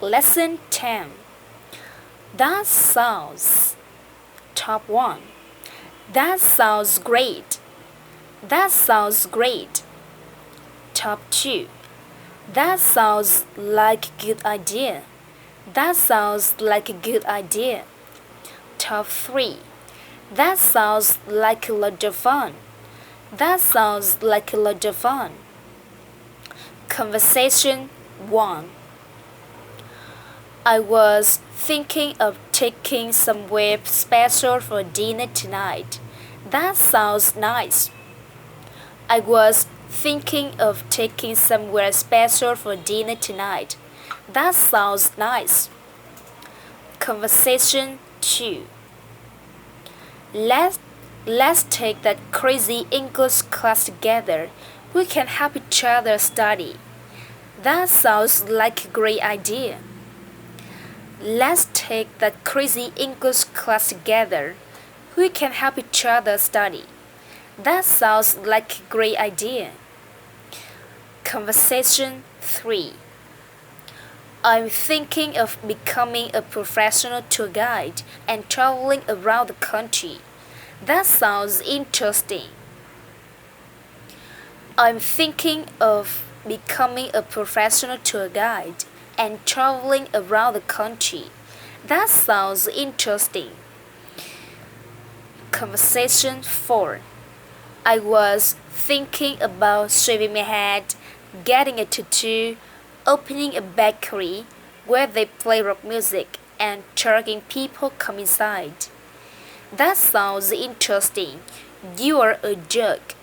Lesson 10. That sounds. Top 1. That sounds great. That sounds great. Top 2. That sounds like a good idea. That sounds like a good idea. Top 3. That sounds like a lot of fun. That sounds like a lot of fun. Conversation 1. I was thinking of taking somewhere special for dinner tonight. That sounds nice. I was thinking of taking somewhere special for dinner tonight. That sounds nice. Conversation 2. Let's take that crazy English class together. We can help each other study. That sounds like a great idea. Let's take that crazy English class together. We can help each other study. That sounds like a great idea. Conversation 3. I'm thinking of becoming a professional tour guide and traveling around the country. That sounds interesting. I'm thinking of becoming a professional tour guide and traveling around the country. That sounds interesting. Conversation 4. I was thinking about shaving my head, getting a tattoo, opening a bakery where they play rock music and charging people come inside. That sounds interesting. You are a jerk.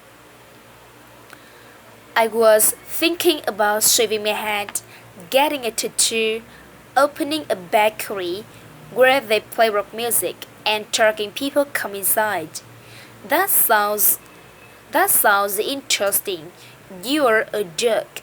I was thinking about shaving my head, getting a tattoo, opening a bakery where they play rock music and charging people come inside. That sounds interesting. You are a jerk.